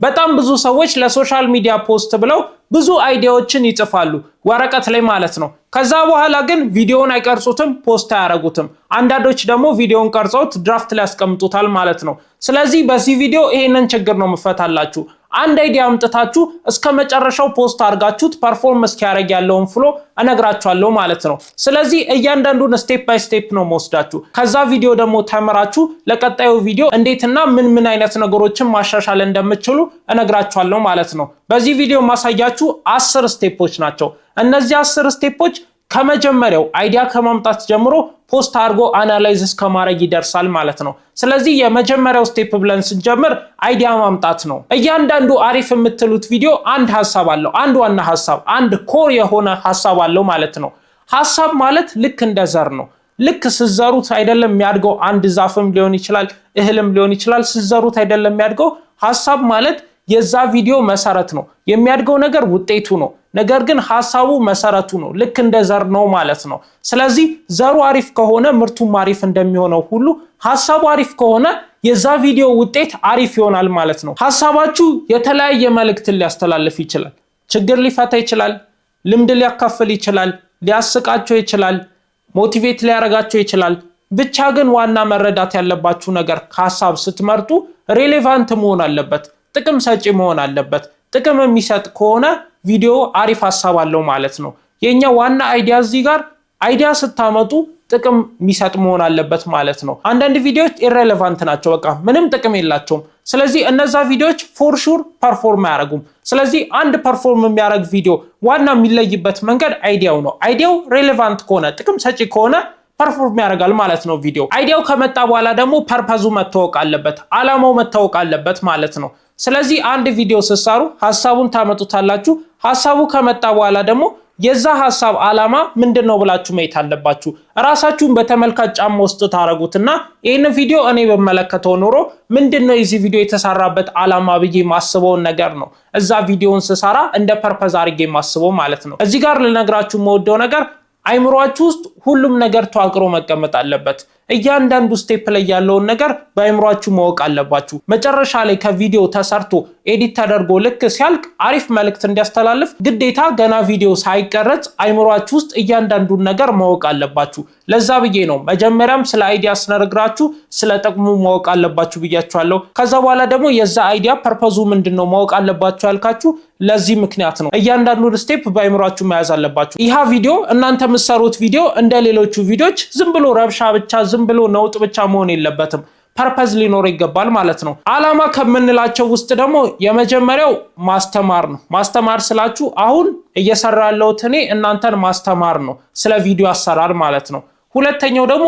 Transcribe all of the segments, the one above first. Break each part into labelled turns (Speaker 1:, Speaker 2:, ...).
Speaker 1: በጣም ብዙ ሰዎች ለሶሻል ሚዲያ ፖስት ብለው ብዙ አይዲያዎችን ይጽፋሉ ወረቀት ላይ ማለት ነው። ከዛ በኋላ ግን ቪዲዮውን አይቀርጹትም፣ ፖስት አያረጉትም። አንዳንዶች ደግሞ ቪዲዮውን ቀርጸውት ድራፍት ላይ ያስቀምጡታል ማለት ነው። ስለዚህ በዚህ ቪዲዮ ይሄንን ችግር ነው መፈታላችሁ። አንድ አይዲያ አምጥታችሁ እስከ መጨረሻው ፖስት አድርጋችሁት ፐርፎርም እስኪያደርግ ያለውን ፍሎ እነግራችኋለሁ ማለት ነው። ስለዚህ እያንዳንዱን ስቴፕ ባይ ስቴፕ ነው መወስዳችሁ። ከዛ ቪዲዮ ደግሞ ተምራችሁ ለቀጣዩ ቪዲዮ እንዴትና ምን አይነት ነገሮችን ማሻሻል እንደምትችሉ እነግራችኋለሁ ማለት ነው። በዚህ ቪዲዮ ማሳያችሁ 10 ስቴፖች ናቸው። እነዚህ 10 ስቴፖች ከመጀመሪያው አይዲያ ከማምጣት ጀምሮ ፖስት አድርጎ አናላይዝ እስከማድረግ ይደርሳል ማለት ነው። ስለዚህ የመጀመሪያው ስቴፕ ብለን ስንጀምር አይዲያ ማምጣት ነው። እያንዳንዱ አሪፍ የምትሉት ቪዲዮ አንድ ሐሳብ አለው፣ አንድ ዋና ሐሳብ፣ አንድ ኮር የሆነ ሐሳብ አለው ማለት ነው። ሐሳብ ማለት ልክ እንደ ዘር ነው። ልክ ስዘሩት አይደለም የሚያድገው፣ አንድ ዛፍም ሊሆን ይችላል፣ እህልም ሊሆን ይችላል። ስዘሩት አይደለም የሚያድገው። ሐሳብ ማለት የዛ ቪዲዮ መሰረት ነው። የሚያድገው ነገር ውጤቱ ነው። ነገር ግን ሐሳቡ መሰረቱ ነው። ልክ እንደ ዘር ነው ማለት ነው። ስለዚህ ዘሩ አሪፍ ከሆነ ምርቱም አሪፍ እንደሚሆነው ሁሉ ሐሳቡ አሪፍ ከሆነ የዛ ቪዲዮ ውጤት አሪፍ ይሆናል ማለት ነው። ሐሳባችሁ የተለያየ መልእክትን ሊያስተላልፍ ይችላል። ችግር ሊፈታ ይችላል፣ ልምድ ሊያካፍል ይችላል፣ ሊያስቃቸው ይችላል፣ ሞቲቬት ሊያረጋቸው ይችላል። ብቻ ግን ዋና መረዳት ያለባችሁ ነገር ሐሳብ ስትመርጡ ሬሌቫንት መሆን አለበት፣ ጥቅም ሰጪ መሆን አለበት። ጥቅም የሚሰጥ ከሆነ ቪዲዮ አሪፍ ሐሳብ አለው ማለት ነው። የኛ ዋና አይዲያ እዚህ ጋር አይዲያ ስታመጡ ጥቅም የሚሰጥ መሆን አለበት ማለት ነው። አንዳንድ ቪዲዮዎች ኢሬሌቫንት ናቸው፣ በቃ ምንም ጥቅም የላቸውም። ስለዚህ እነዛ ቪዲዮዎች ፎር ሹር ፐርፎርም አያደርጉም። ስለዚህ አንድ ፐርፎርም የሚያደርግ ቪዲዮ ዋና የሚለይበት መንገድ አይዲያው ነው። አይዲያው ሬሌቫንት ከሆነ ጥቅም ሰጪ ከሆነ ፐርፎርም ያደርጋል ማለት ነው ቪዲዮ። አይዲያው ከመጣ በኋላ ደግሞ ፐርፐዙ መታወቅ አለበት፣ አላማው መታወቅ አለበት ማለት ነው። ስለዚህ አንድ ቪዲዮ ስትሰሩ ሐሳቡን ታመጡታላችሁ። ሐሳቡ ከመጣ በኋላ ደግሞ የዛ ሐሳብ አላማ ምንድነው ብላችሁ ማየት አለባችሁ። ራሳችሁን በተመልካች ጫማ ውስጥ ታረጉትና ይሄን ቪዲዮ እኔ በመለከተው ኖሮ ምንድነው የዚህ ቪዲዮ የተሰራበት አላማ ብዬ ማስበውን ነገር ነው እዛ ቪዲዮውን ስሰራ እንደ ፐርፐዝ አድርጌ ማስበው ማለት ነው። እዚህ ጋር ልነግራችሁ የምወደው ነገር አይምሮአችሁ ውስጥ ሁሉም ነገር ተዋቅሮ መቀመጥ አለበት። እያንዳንዱ ስቴፕ ላይ ያለውን ነገር በአይምሮአችሁ ማወቅ አለባችሁ። መጨረሻ ላይ ከቪዲዮ ተሰርቶ ኤዲት ተደርጎ ልክ ሲያልቅ አሪፍ መልእክት እንዲያስተላልፍ ግዴታ ገና ቪዲዮ ሳይቀረጽ አይምሮአችሁ ውስጥ እያንዳንዱን ነገር ማወቅ አለባችሁ። ለዛ ብዬ ነው መጀመሪያም ስለ አይዲያ ስነግራችሁ ስለ ጥቅሙ ማወቅ አለባችሁ ብያችኋለሁ። ከዛ በኋላ ደግሞ የዛ አይዲያ ፐርፐዙ ምንድነው ማወቅ አለባችሁ ያልካችሁ ለዚህ ምክንያት ነው። እያንዳንዱን ስቴፕ በአይምሮአችሁ መያዝ አለባችሁ። ይሄ ቪዲዮ እናንተ የምትሰሩት ቪዲዮ እንደ ሌሎቹ ቪዲዮዎች ዝም ብሎ ረብሻ ብቻ ዝም ብሎ ነውጥ ብቻ መሆን የለበትም። ፐርፐዝ ሊኖር ይገባል ማለት ነው። አላማ ከምንላቸው ውስጥ ደግሞ የመጀመሪያው ማስተማር ነው። ማስተማር ስላችሁ አሁን እየሰራለሁት እኔ እናንተን ማስተማር ነው፣ ስለ ቪዲዮ አሰራር ማለት ነው። ሁለተኛው ደግሞ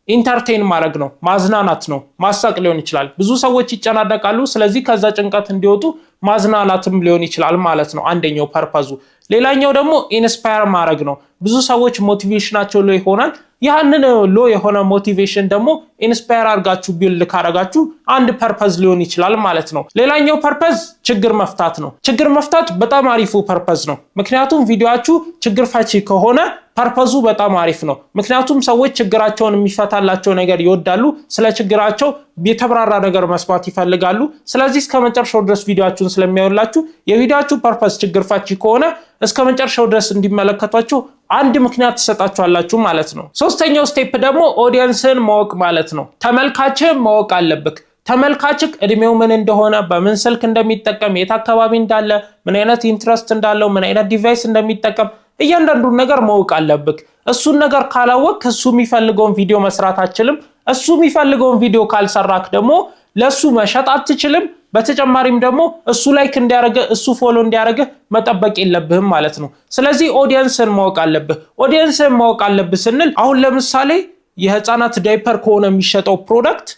Speaker 1: ኢንተርቴን ማድረግ ነው፣ ማዝናናት ነው። ማሳቅ ሊሆን ይችላል። ብዙ ሰዎች ይጨናነቃሉ። ስለዚህ ከዛ ጭንቀት እንዲወጡ ማዝናናትም ሊሆን ይችላል ማለት ነው አንደኛው ፐርፐዙ። ሌላኛው ደግሞ ኢንስፓየር ማድረግ ነው። ብዙ ሰዎች ሞቲቬሽናቸው ሎ ይሆናል። ያንን ሎ የሆነ ሞቲቬሽን ደግሞ ኢንስፓየር አድርጋችሁ ቢልድ ካረጋችሁ አንድ ፐርፐዝ ሊሆን ይችላል ማለት ነው። ሌላኛው ፐርፐዝ ችግር መፍታት ነው። ችግር መፍታት በጣም አሪፉ ፐርፐዝ ነው። ምክንያቱም ቪዲዮአችሁ ችግር ፈቺ ከሆነ ፐርፐዙ በጣም አሪፍ ነው። ምክንያቱም ሰዎች ችግራቸውን የሚፈታላቸው ነገር ይወዳሉ። ስለ ችግራቸው የተብራራ ነገር መስማት ይፈልጋሉ። ስለዚህ እስከ መጨረሻው ድረስ ቪዲዮአችሁን ስለሚያዩላችሁ የቪዲዮአችሁ ፐርፐዝ ችግር ፈቺ ከሆነ እስከ መጨረሻው ድረስ እንዲመለከቷችሁ አንድ ምክንያት ተሰጣችኋላችሁ ማለት ነው። ሶስተኛው ስቴፕ ደግሞ ኦዲየንስን ማወቅ ማለት ነው። ተመልካችን ማወቅ አለብክ። ተመልካችክ እድሜው ምን እንደሆነ፣ በምን ስልክ እንደሚጠቀም፣ የት አካባቢ እንዳለ፣ ምን አይነት ኢንትረስት እንዳለው፣ ምን አይነት ዲቫይስ እንደሚጠቀም እያንዳንዱን ነገር ማወቅ አለብክ። እሱን ነገር ካላወቅ እሱ የሚፈልገውን ቪዲዮ መስራት አትችልም። እሱ የሚፈልገውን ቪዲዮ ካልሰራክ ደግሞ ለሱ መሸጥ አትችልም። በተጨማሪም ደግሞ እሱ ላይክ እንዲያረገ እሱ ፎሎ እንዲያረገ መጠበቅ የለብህም ማለት ነው። ስለዚህ ኦዲየንስን ማወቅ አለብህ። ኦዲየንስን ማወቅ አለብህ ስንል አሁን ለምሳሌ የህፃናት ዳይፐር ከሆነ የሚሸጠው ፕሮዳክት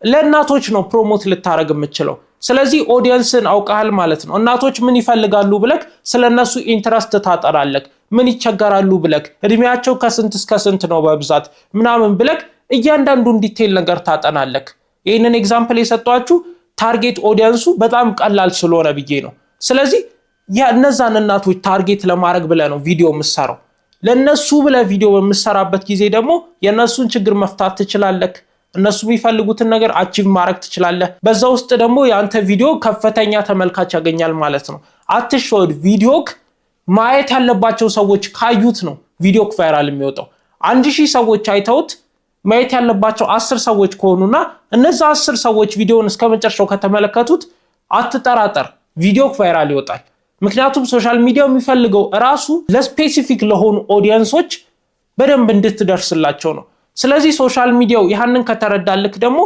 Speaker 1: ለእናቶች ነው ፕሮሞት ልታረግ የምትችለው። ስለዚህ ኦዲየንስን አውቃል ማለት ነው። እናቶች ምን ይፈልጋሉ ብለክ ስለነሱ ኢንትረስት ታጠራለክ። ምን ይቸገራሉ ብለክ እድሜያቸው ከስንት እስከ ስንት ነው በብዛት ምናምን ብለክ እያንዳንዱን ዲቴል ነገር ታጠናለክ። ይሄንን ኤግዛምፕል የሰጧችሁ ታርጌት ኦዲየንሱ በጣም ቀላል ስለሆነ ብዬ ነው። ስለዚህ እነዛን እናቶች ታርጌት ለማድረግ ብለ ነው ቪዲዮ የምሰራው። ለነሱ ብለ ቪዲዮ በምሰራበት ጊዜ ደግሞ የነሱን ችግር መፍታት ትችላለክ። እነሱ የሚፈልጉትን ነገር አቺቭ ማድረግ ትችላለህ። በዛ ውስጥ ደግሞ ያንተ ቪዲዮ ከፍተኛ ተመልካች ያገኛል ማለት ነው። አትሾድ ቪዲዮክ ማየት ያለባቸው ሰዎች ካዩት ነው ቪዲዮክ ቫይራል የሚወጣው። 1000 ሰዎች አይተውት ማየት ያለባቸው 10 ሰዎች ከሆኑና እነዛ 10 ሰዎች ቪዲዮውን እስከመጨረሻው ከተመለከቱት አትጠራጠር ቪዲዮክ ቫይራል ይወጣል። ምክንያቱም ሶሻል ሚዲያው የሚፈልገው ራሱ ለስፔሲፊክ ለሆኑ ኦዲየንሶች በደንብ እንድትደርስላቸው ነው። ስለዚህ ሶሻል ሚዲያው ያንን ከተረዳልክ ደግሞ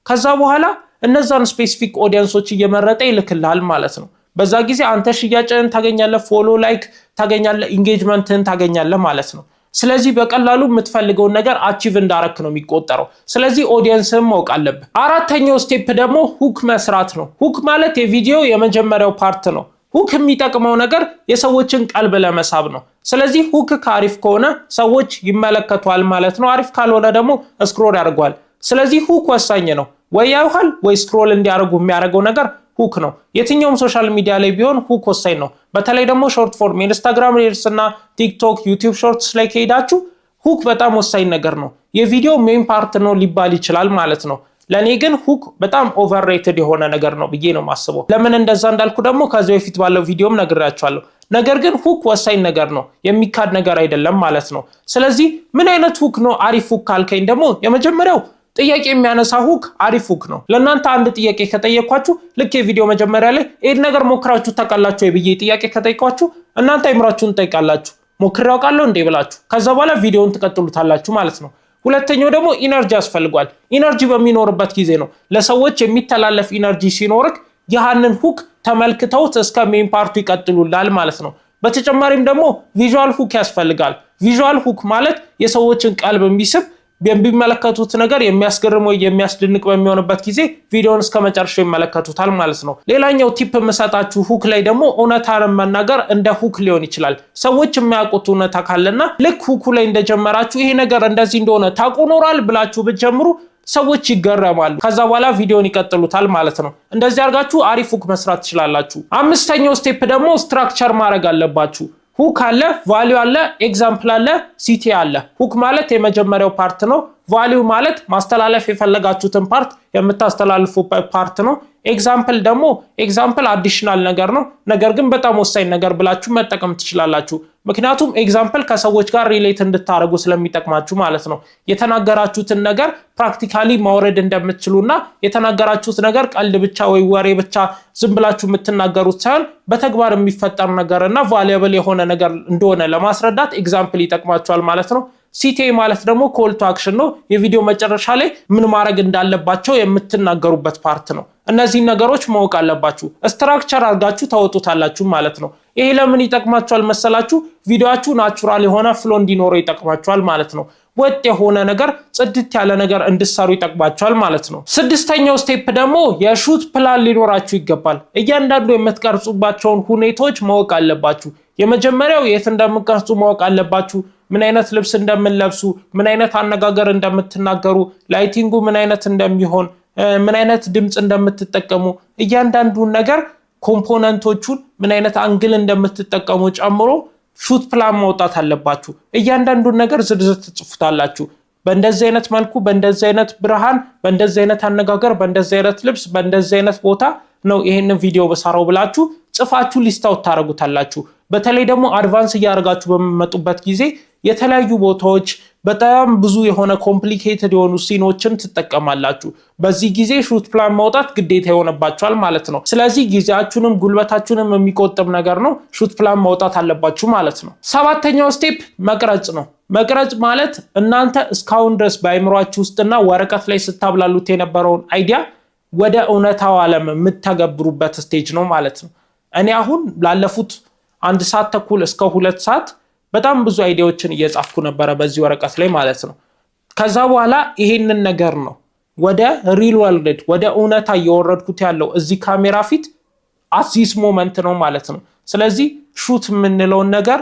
Speaker 1: ከዛ በኋላ እነዛን ስፔሲፊክ ኦዲየንሶች እየመረጠ ይልክልሃል ማለት ነው። በዛ ጊዜ አንተ ሽያጭን ታገኛለህ፣ ፎሎ ላይክ ታገኛለህ፣ ኢንጌጅመንትን ታገኛለህ ማለት ነው። ስለዚህ በቀላሉ የምትፈልገውን ነገር አቺቭ እንዳረክ ነው የሚቆጠረው። ስለዚህ ኦዲየንስን ማወቅ አለብህ። አራተኛው ስቴፕ ደግሞ ሁክ መስራት ነው። ሁክ ማለት የቪዲዮ የመጀመሪያው ፓርት ነው። ሁክ የሚጠቅመው ነገር የሰዎችን ቀልብ ለመሳብ ነው። ስለዚህ ሁክ አሪፍ ከሆነ ሰዎች ይመለከቷል ማለት ነው። አሪፍ ካልሆነ ደግሞ ስክሮል ያደርጓል። ስለዚህ ሁክ ወሳኝ ነው። ወይ ያዩሃል ወይ ስክሮል እንዲያደርጉ የሚያደርገው ነገር ሁክ ነው። የትኛውም ሶሻል ሚዲያ ላይ ቢሆን ሁክ ወሳኝ ነው። በተለይ ደግሞ ሾርት ፎርም ኢንስታግራም ሪልስ እና ቲክቶክ፣ ዩቲዩብ ሾርትስ ላይ ከሄዳችሁ ሁክ በጣም ወሳኝ ነገር ነው። የቪዲዮ ሜን ፓርት ነው ሊባል ይችላል ማለት ነው። ለኔ ግን ሁክ በጣም ኦቨርሬትድ የሆነ ነገር ነው ብዬ ነው ማስበው። ለምን እንደዛ እንዳልኩ ደግሞ ከዚህ በፊት ባለው ቪዲዮም ነግራችኋለሁ። ነገር ግን ሁክ ወሳኝ ነገር ነው፣ የሚካድ ነገር አይደለም ማለት ነው። ስለዚህ ምን አይነት ሁክ ነው አሪፍ ሁክ ካልከኝ ደግሞ የመጀመሪያው ጥያቄ የሚያነሳ ሁክ አሪፍ ሁክ ነው። ለእናንተ አንድ ጥያቄ ከጠየኳችሁ ልክ የቪዲዮ መጀመሪያ ላይ ይሄን ነገር ሞክራችሁ ታውቃላችሁ ብዬ ጥያቄ ከጠየኳችሁ እናንተ አይምራችሁን ጠይቃላችሁ ሞክሬ አውቃለሁ እንዴ ብላችሁ ከዛ በኋላ ቪዲዮውን ትቀጥሉታላችሁ ማለት ነው። ሁለተኛው ደግሞ ኢነርጂ ያስፈልጋል። ኢነርጂ በሚኖርበት ጊዜ ነው ለሰዎች የሚተላለፍ ኢነርጂ ሲኖርክ ያንን ሁክ ተመልክተውት እስከ ሜን ፓርቱ ይቀጥሉላል ማለት ነው። በተጨማሪም ደግሞ ቪዥዋል ሁክ ያስፈልጋል። ቪዥዋል ሁክ ማለት የሰዎችን ቀልብ የሚስብ የሚመለከቱት ነገር የሚያስገርም ወይ የሚያስደንቅ በሚሆንበት ጊዜ ቪዲዮውን እስከ መጨረሻው ይመለከቱታል ማለት ነው። ሌላኛው ቲፕ የምሰጣችሁ ሁክ ላይ ደግሞ እውነታን መናገር እንደ ሁክ ሊሆን ይችላል። ሰዎች የሚያውቁት እውነታ ካለና ልክ ሁኩ ላይ እንደጀመራችሁ ይሄ ነገር እንደዚህ እንደሆነ ታውቁ ኖራል ብላችሁ ብትጀምሩ ሰዎች ይገረማሉ። ከዛ በኋላ ቪዲዮን ይቀጥሉታል ማለት ነው። እንደዚህ አድርጋችሁ አሪፍ ሁክ መስራት ትችላላችሁ። አምስተኛው ስቴፕ ደግሞ ስትራክቸር ማድረግ አለባችሁ። ሁክ አለ፣ ቫልዩ አለ፣ ኤግዛምፕል አለ፣ ሲቲ አለ። ሁክ ማለት የመጀመሪያው ፓርት ነው። ቫልዩ ማለት ማስተላለፍ የፈለጋችሁትን ፓርት የምታስተላልፉበት ፓርት ነው። ኤግዛምፕል ደግሞ ኤግዛምፕል አዲሽናል ነገር ነው፣ ነገር ግን በጣም ወሳኝ ነገር ብላችሁ መጠቀም ትችላላችሁ። ምክንያቱም ኤግዛምፕል ከሰዎች ጋር ሪሌት እንድታደርጉ ስለሚጠቅማችሁ ማለት ነው። የተናገራችሁትን ነገር ፕራክቲካሊ ማውረድ እንደምትችሉና የተናገራችሁት ነገር ቀልድ ብቻ ወይ ወሬ ብቻ ዝም ብላችሁ የምትናገሩት ሳይሆን በተግባር የሚፈጠር ነገርና ቫልዩብል የሆነ ነገር እንደሆነ ለማስረዳት ኤግዛምፕል ይጠቅማችኋል ማለት ነው። ሲቲ ማለት ደግሞ ኮል ቱ አክሽን ነው። የቪዲዮ መጨረሻ ላይ ምን ማድረግ እንዳለባቸው የምትናገሩበት ፓርት ነው። እነዚህ ነገሮች ማወቅ አለባችሁ። ስትራክቸር አድርጋችሁ ታወጡታላችሁ ማለት ነው። ይሄ ለምን ይጠቅማችኋል መሰላችሁ? ቪዲዮአችሁ ናቹራል የሆነ ፍሎ እንዲኖረው ይጠቅማችኋል ማለት ነው። ወጥ የሆነ ነገር ጽድት ያለ ነገር እንድትሰሩ ይጠቅማችኋል ማለት ነው። ስድስተኛው ስቴፕ ደግሞ የሹት ፕላን ሊኖራችሁ ይገባል። እያንዳንዱ የምትቀርጹባቸውን ሁኔታዎች ማወቅ አለባችሁ። የመጀመሪያው የት እንደምትቀርጹ ማወቅ አለባችሁ። ምን አይነት ልብስ እንደምትለብሱ፣ ምን አይነት አነጋገር እንደምትናገሩ፣ ላይቲንጉ ምን አይነት እንደሚሆን፣ ምን አይነት ድምጽ እንደምትጠቀሙ፣ እያንዳንዱን ነገር ኮምፖነንቶቹን ምን አይነት አንግል እንደምትጠቀሙ ጨምሮ ሹት ፕላን ማውጣት አለባችሁ። እያንዳንዱን ነገር ዝርዝር ትጽፉታላችሁ። በእንደዚህ አይነት መልኩ፣ በእንደዚህ አይነት ብርሃን፣ በእንደዚህ አይነት አነጋገር፣ በእንደዚህ አይነት ልብስ፣ በእንደዚህ አይነት ቦታ ነው ይሄንን ቪዲዮ በሰራው ብላችሁ ጽፋችሁ ሊስታውት ታረጉታላችሁ። በተለይ ደግሞ አድቫንስ እያደረጋችሁ በመጡበት ጊዜ የተለያዩ ቦታዎች በጣም ብዙ የሆነ ኮምፕሊኬትድ የሆኑ ሲኖችን ትጠቀማላችሁ። በዚህ ጊዜ ሹት ፕላን ማውጣት ግዴታ ይሆንባችኋል ማለት ነው። ስለዚህ ጊዜያችሁንም ጉልበታችሁንም የሚቆጥብ ነገር ነው። ሹት ፕላን ማውጣት አለባችሁ ማለት ነው። ሰባተኛው ስቴፕ መቅረጽ ነው። መቅረጽ ማለት እናንተ እስካሁን ድረስ በአይምሯችሁ ውስጥና ወረቀት ላይ ስታብላሉት የነበረውን አይዲያ ወደ እውነታው ዓለም የምትተገብሩበት ስቴጅ ነው ማለት ነው። እኔ አሁን ላለፉት 1 ሰዓት ተኩል እስከ 2 ሰዓት በጣም ብዙ አይዲያዎችን እየጻፍኩ ነበረ በዚህ ወረቀት ላይ ማለት ነው። ከዛ በኋላ ይሄንን ነገር ነው ወደ ሪል ወርልድ ወደ እውነታ እየወረድኩት ያለው እዚህ ካሜራ ፊት አዚስ ሞመንት ነው ማለት ነው። ስለዚህ ሹት የምንለውን ነገር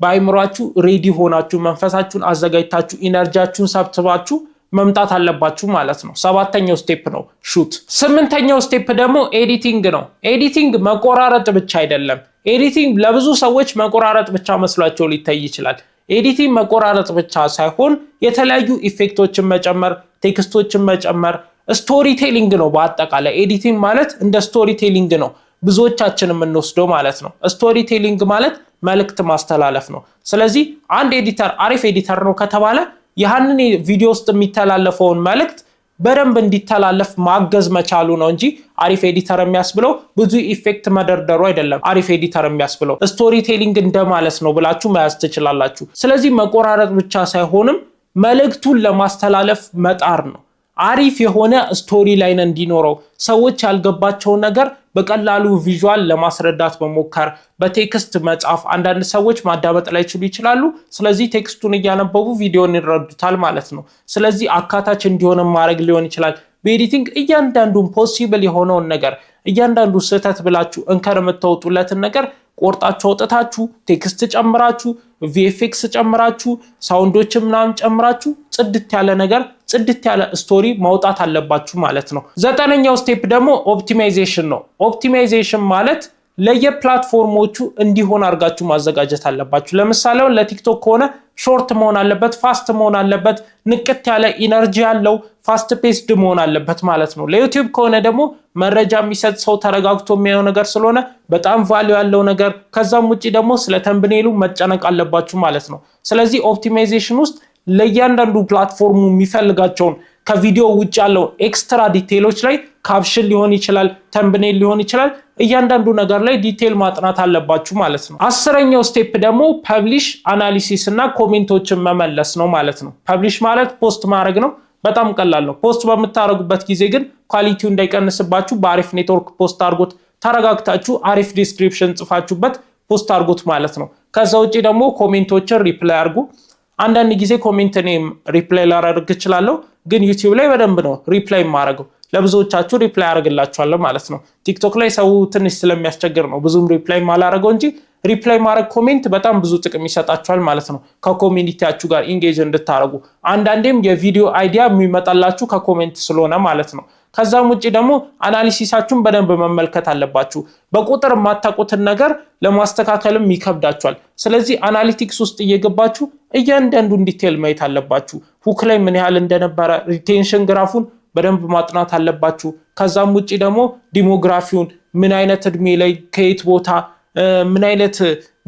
Speaker 1: በአይምሯችሁ ሬዲ ሆናችሁ መንፈሳችሁን አዘጋጅታችሁ ኢነርጂያችሁን ሰብስባችሁ መምጣት አለባችሁ ማለት ነው። ሰባተኛው ስቴፕ ነው ሹት። ስምንተኛው ስቴፕ ደግሞ ኤዲቲንግ ነው። ኤዲቲንግ መቆራረጥ ብቻ አይደለም። ኤዲቲንግ ለብዙ ሰዎች መቆራረጥ ብቻ መስሏቸው ሊታይ ይችላል። ኤዲቲንግ መቆራረጥ ብቻ ሳይሆን የተለያዩ ኢፌክቶችን መጨመር፣ ቴክስቶችን መጨመር ስቶሪ ቴሊንግ ነው። በአጠቃላይ ኤዲቲንግ ማለት እንደ ስቶሪ ቴሊንግ ነው ብዙዎቻችን የምንወስደው ማለት ነው። ስቶሪ ቴሊንግ ማለት መልእክት ማስተላለፍ ነው። ስለዚህ አንድ ኤዲተር አሪፍ ኤዲተር ነው ከተባለ ያንን ቪዲዮ ውስጥ የሚተላለፈውን መልእክት በደንብ እንዲተላለፍ ማገዝ መቻሉ ነው እንጂ አሪፍ ኤዲተር የሚያስብለው ብዙ ኢፌክት መደርደሩ አይደለም። አሪፍ ኤዲተር የሚያስብለው ስቶሪ ቴሊንግ እንደማለት ነው ብላችሁ መያዝ ትችላላችሁ። ስለዚህ መቆራረጥ ብቻ ሳይሆንም መልእክቱን ለማስተላለፍ መጣር ነው። አሪፍ የሆነ ስቶሪ ላይን እንዲኖረው ሰዎች ያልገባቸውን ነገር በቀላሉ ቪዥዋል ለማስረዳት መሞከር፣ በቴክስት መጻፍ። አንዳንድ ሰዎች ማዳመጥ ላይችሉ ይችላሉ። ስለዚህ ቴክስቱን እያነበቡ ቪዲዮን ይረዱታል ማለት ነው። ስለዚህ አካታች እንዲሆን ማድረግ ሊሆን ይችላል። በኤዲቲንግ እያንዳንዱን ፖሲብል የሆነውን ነገር እያንዳንዱ ስህተት ብላችሁ እንከን የምታወጡለትን ነገር ቆርጣችሁ አውጥታችሁ ቴክስት ጨምራችሁ ቪኤፍኤክስ ጨምራችሁ ሳውንዶችን ምናምን ጨምራችሁ ጽድት ያለ ነገር ጽድት ያለ ስቶሪ ማውጣት አለባችሁ ማለት ነው። 9ኛው ስቴፕ ደግሞ ኦፕቲማይዜሽን ነው። ኦፕቲማይዜሽን ማለት ለየፕላትፎርሞቹ እንዲሆን አድርጋችሁ ማዘጋጀት አለባችሁ። ለምሳሌ ለቲክቶክ ከሆነ ሾርት መሆን አለበት፣ ፋስት መሆን አለበት፣ ንቅት ያለ ኢነርጂ ያለው ፋስት ፔስድ መሆን አለበት ማለት ነው። ለዩቲዩብ ከሆነ ደግሞ መረጃ የሚሰጥ ሰው ተረጋግቶ የሚያየው ነገር ስለሆነ በጣም ቫልዩ ያለው ነገር፣ ከዛም ውጪ ደግሞ ስለ ተምብኔሉ መጨነቅ አለባችሁ ማለት ነው። ስለዚህ ኦፕቲማይዜሽን ውስጥ ለእያንዳንዱ ፕላትፎርሙ የሚፈልጋቸውን ከቪዲዮ ውጭ ያለው ኤክስትራ ዲቴሎች ላይ ካፕሽን ሊሆን ይችላል፣ ተምብኔል ሊሆን ይችላል፣ እያንዳንዱ ነገር ላይ ዲቴል ማጥናት አለባችሁ ማለት ነው። 10ኛው ስቴፕ ደግሞ ፐብሊሽ አናሊሲስ እና ኮሜንቶችን መመለስ ነው ማለት ነው። ፐብሊሽ ማለት ፖስት ማድረግ ነው። በጣም ቀላል ነው። ፖስት በምታደርጉበት ጊዜ ግን ኳሊቲው እንዳይቀንስባችሁ በአሪፍ ኔትወርክ ፖስት አድርጉት። ተረጋግታችሁ አሪፍ ዲስክሪፕሽን ጽፋችሁበት ፖስት አድርጉት ማለት ነው። ከዛ ውጪ ደግሞ ኮሜንቶችን ሪፕላይ አድርጉ። አንዳንድ ጊዜ ኮሜንት እኔ ሪፕላይ ላደርግ እችላለሁ፣ ግን ዩቲዩብ ላይ በደንብ ነው ሪፕላይ የማደርገው። ለብዙዎቻችሁ ሪፕላይ አደርግላችኋለሁ ማለት ነው። ቲክቶክ ላይ ሰው ትንሽ ስለሚያስቸግር ነው ብዙም ሪፕላይ ማላደርገው እንጂ ሪፕላይ ማድረግ ኮሜንት በጣም ብዙ ጥቅም ይሰጣችኋል ማለት ነው። ከኮሚኒቲያችሁ ጋር ኢንጌጅ እንድታደርጉ አንዳንዴም የቪዲዮ አይዲያ የሚመጣላችሁ ከኮሜንት ስለሆነ ማለት ነው። ከዛም ውጪ ደግሞ አናሊሲሳችሁን በደንብ መመልከት አለባችሁ። በቁጥር የማታውቁትን ነገር ለማስተካከልም ይከብዳችኋል። ስለዚህ አናሊቲክስ ውስጥ እየገባችሁ እያንዳንዱን ዲቴል ማየት አለባችሁ። ሁክ ላይ ምን ያህል እንደነበረ ሪቴንሽን ግራፉን በደንብ ማጥናት አለባችሁ። ከዛም ውጪ ደግሞ ዲሞግራፊውን ምን አይነት እድሜ ላይ ከየት ቦታ ምን አይነት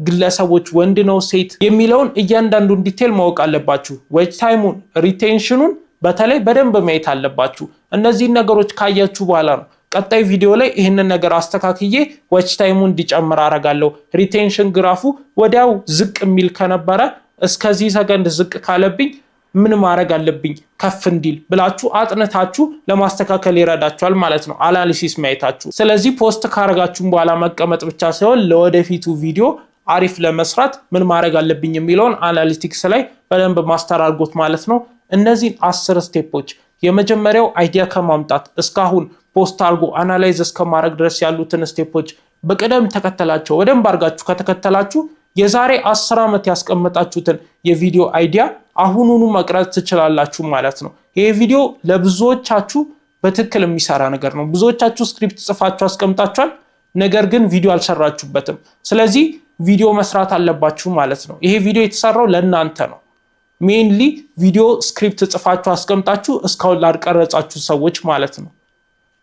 Speaker 1: ግለሰቦች ወንድ ነው ሴት የሚለውን እያንዳንዱን ዲቴል ማወቅ አለባችሁ። ዌች ታይሙን ሪቴንሽኑን በተለይ በደንብ ማየት አለባችሁ። እነዚህን ነገሮች ካያችሁ በኋላ ነው ቀጣይ ቪዲዮ ላይ ይህንን ነገር አስተካክዬ ዌች ታይሙን እንዲጨምር አደርጋለሁ፣ ሪቴንሽን ግራፉ ወዲያው ዝቅ የሚል ከነበረ እስከዚህ ሰከንድ ዝቅ ካለብኝ ምን ማድረግ አለብኝ ከፍ እንዲል ብላችሁ አጥነታችሁ ለማስተካከል ይረዳችኋል ማለት ነው አናሊሲስ ማየታችሁ። ስለዚህ ፖስት ካረጋችሁም በኋላ መቀመጥ ብቻ ሳይሆን ለወደፊቱ ቪዲዮ አሪፍ ለመስራት ምን ማድረግ አለብኝ የሚለውን አናሊቲክስ ላይ በደንብ ማስተር አድርጉት ማለት ነው። እነዚህን 10 ስቴፖች የመጀመሪያው አይዲያ ከማምጣት እስካሁን ፖስት አድርጎ አናላይዝ እስከማድረግ ድረስ ያሉትን ስቴፖች በቅደም ተከተላቸው በደንብ አድርጋችሁ ከተከተላችሁ የዛሬ 10 ዓመት ያስቀመጣችሁትን የቪዲዮ አይዲያ አሁኑኑ መቅረጽ ትችላላችሁ ማለት ነው። ይሄ ቪዲዮ ለብዙዎቻችሁ በትክክል የሚሰራ ነገር ነው። ብዙዎቻችሁ ስክሪፕት ጽፋችሁ አስቀምጣችኋል፣ ነገር ግን ቪዲዮ አልሰራችሁበትም። ስለዚህ ቪዲዮ መስራት አለባችሁ ማለት ነው። ይሄ ቪዲዮ የተሰራው ለእናንተ ነው። ሜንሊ ቪዲዮ ስክሪፕት ጽፋችሁ አስቀምጣችሁ እስካሁን ላልቀረጻችሁ ሰዎች ማለት ነው።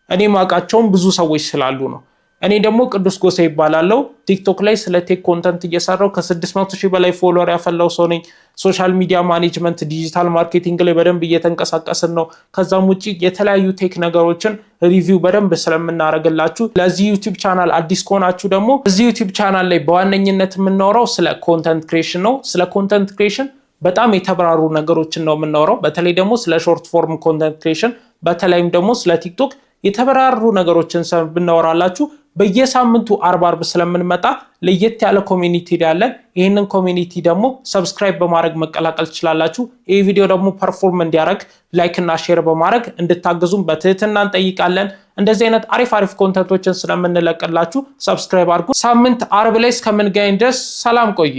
Speaker 1: እኔ ማውቃቸውም ብዙ ሰዎች ስላሉ ነው። እኔ ደግሞ ቅዱስ ጎሳ ይባላለው። ቲክቶክ ላይ ስለ ቴክ ኮንተንት እየሰራው ከ600,000 በላይ ፎሎወር ያፈላው ሰው ነኝ። ሶሻል ሚዲያ ማኔጅመንት፣ ዲጂታል ማርኬቲንግ ላይ በደንብ እየተንቀሳቀስን ነው። ከዛም ውጪ የተለያዩ ቴክ ነገሮችን ሪቪው በደንብ ስለምናደርግላችሁ ለዚህ ዩቲዩብ ቻናል አዲስ ከሆናችሁ ደግሞ እዚህ ዩቲዩብ ቻናል ላይ በዋነኝነት የምናወራው ስለ ኮንተንት ክሬሽን ነው። ስለ ኮንተንት ክሬሽን በጣም የተብራሩ ነገሮችን ነው የምናወራው። በተለይ ደግሞ ስለ ሾርት ፎርም ኮንተንት ክሬሽን በተለይም ደግሞ ስለ ቲክቶክ የተበራሩ ነገሮችን ብናወራላችሁ በየሳምንቱ 40 ስለምንመጣ ለየት ያለ ኮሚኒቲ ያለን። ይህንን ኮሚኒቲ ደግሞ ሰብስክራይብ በማድረግ መቀላቀል ትችላላችሁ። ይህ ቪዲዮ ደግሞ ፐርፎርም እንዲያደርግ ላይክ እና ሼር በማድረግ እንድታግዙም በትህትና እንጠይቃለን። እንደዚህ አይነት አሪፍ ኮንተንቶችን ስለምንለቅላችሁ ሰብስክራይብ አድርጉ። ሳምንት አርብ ላይ እስከምንገናኝ ድረስ ሰላም ቆዩ።